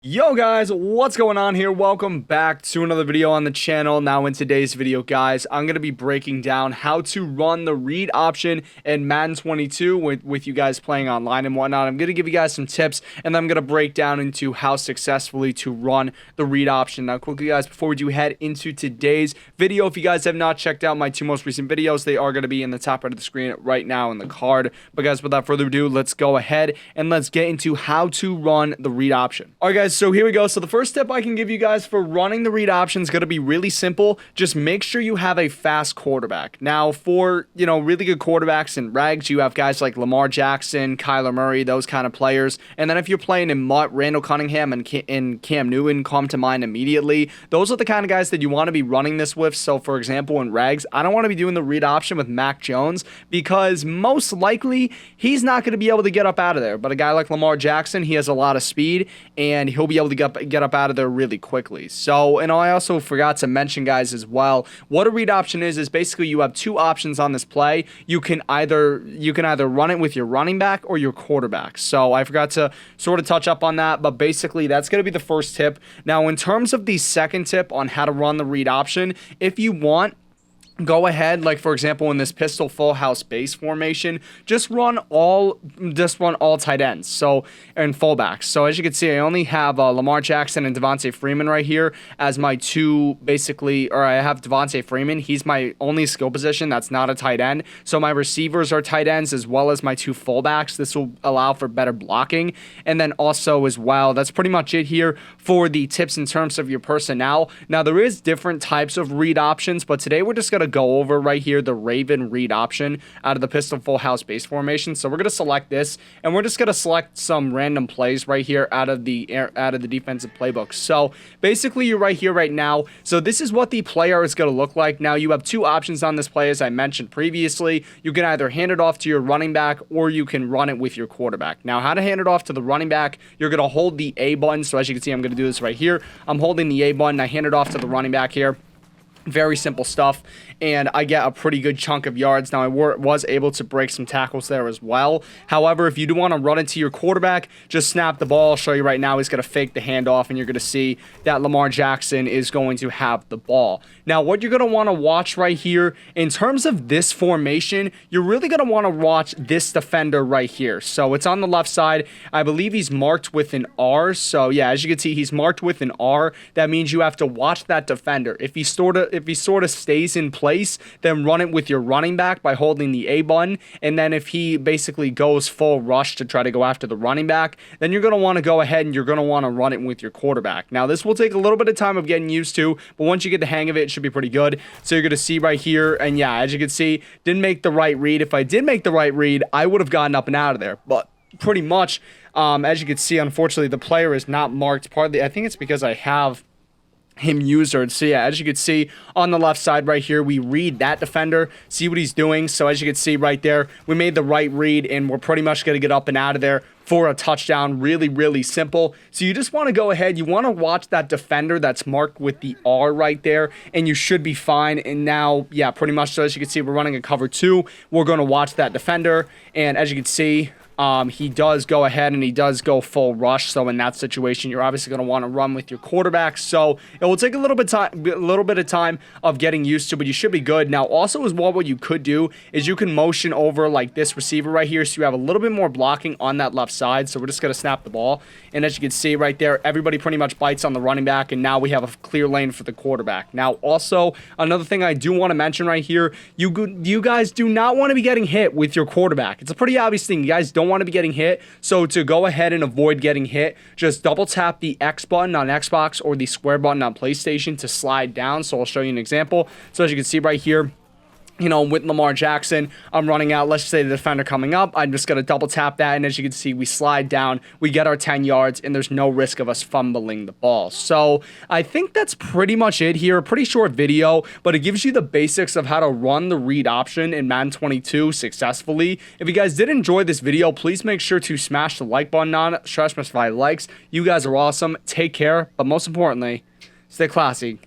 Yo guys, what's going on here? Welcome back to another video on the channel. Now in today's video guys, I'm going to be breaking down how to run the read option in Madden 22 with you guys playing online and whatnot. I'm going to give you guys some tips and then I'm going to break down into how successfully to run the read option. Now quickly guys, before we do head into today's video, if you guys have not checked out my two most recent videos, they are going to be in the top right of the screen right now in the card. But guys, without further ado, let's go ahead and let's get into how to run the read option. Alright guys, so here we go. So the first tip I can give you guys for running the read option is going to be really simple. Just make sure you have a fast quarterback. Now for, really good quarterbacks in regs, you have guys like Lamar Jackson, Kyler Murray, those kind of players. And then if you're playing in MUT, Randall Cunningham and Cam Newton come to mind immediately. Those are the kind of guys that you want to be running this with. So for example, in regs, I don't want to be doing the read option with Mac Jones because most likely he's not going to be able to get up out of there. But a guy like Lamar Jackson, he has a lot of speed and he'll be able to get up out of there really quickly. So, and I also forgot to mention guys as well, what a read option is basically you have two options on this play. You can either run it with your running back or your quarterback. So I forgot to sort of touch up on that, but basically that's going to be the first tip. Now in terms of the second tip on how to run the read option, if you want, go ahead, like for example in this pistol full house base formation, just run all tight ends, so and fullbacks. So as you can see, I only have Lamar Jackson and Devontae Freeman right here as my two, basically, or I have Devontae Freeman, he's my only skill position that's not a tight end. So my receivers are tight ends as well as my two fullbacks. This will allow for better blocking. And then also as well, that's pretty much it here for the tips in terms of your personnel. Now there is different types of read options, but today we're just going to go over right here the Raven read option out of the pistol full house base formation. So we're going to select this and we're just going to select some random plays right here out of the defensive playbook. So basically you're right here right now. So this is what the player is going to look like. Now you have two options on this play as I mentioned previously. You can either hand it off to your running back or you can run it with your quarterback. Now how to hand it off to the running back, you're going to hold the A button. So as you can see, I'm going to do this right here. I'm holding the A button. I hand it off to the running back here. Very simple stuff, and I get a pretty good chunk of yards. Now, I was able to break some tackles there as well. However, if you do want to run into your quarterback, just snap the ball. I'll show you right now. He's going to fake the handoff, and you're going to see that Lamar Jackson is going to have the ball. Now, what you're going to want to watch right here, in terms of this formation, you're really going to want to watch this defender right here. So, it's on the left side. I believe he's marked with an R. So, yeah, as you can see, he's marked with an R. That means you have to watch that defender. If he sort of stays in place, then run it with your running back by holding the A button. And then if he basically goes full rush to try to go after the running back, then you're going to want to go ahead and you're going to want to run it with your quarterback. Now, this will take a little bit of time of getting used to, but once you get the hang of it, it should be pretty good. So you're going to see right here, and yeah, as you can see, didn't make the right read. If I did make the right read, I would have gotten up and out of there. But pretty much, as you can see, unfortunately, the player is not marked. Partly, I think it's because I have him usered. So yeah, as you can see on the left side right here, we read that defender, see what he's doing. So as you can see right there, we made the right read and we're pretty much going to get up and out of there for a touchdown. Really, really simple. So you just want to go ahead, you want to watch that defender that's marked with the R right there, and you should be fine. And now, yeah, pretty much, so as you can see, we're running a cover 2. We're going to watch that defender, and as you can see, he does go ahead and he does go full rush. So in that situation, you're obviously going to want to run with your quarterback. So it will take a little bit of time of getting used to, but you should be good. Now, also as well, what you could do is you can motion over like this receiver right here, so you have a little bit more blocking on that left side. So we're just going to snap the ball, and as you can see right there, everybody pretty much bites on the running back, and now we have a clear lane for the quarterback. Now, also another thing I do want to mention right here, you guys do not want to be getting hit with your quarterback. It's a pretty obvious thing. You guys don't want to be getting hit. So to go ahead and avoid getting hit, just double tap the X button on Xbox or the square button on PlayStation to slide down. So I'll show you an example. So as you can see right here, with Lamar Jackson, I'm running out, let's say the defender coming up, I'm just going to double tap that, and as you can see, we slide down, we get our 10 yards, and there's no risk of us fumbling the ball. So I think that's pretty much it here. A pretty short video, but it gives you the basics of how to run the read option in Madden 22 successfully. If you guys did enjoy this video, please make sure to smash the like button on it. Smash 5 likes. You guys are awesome. Take care, but most importantly, stay classy.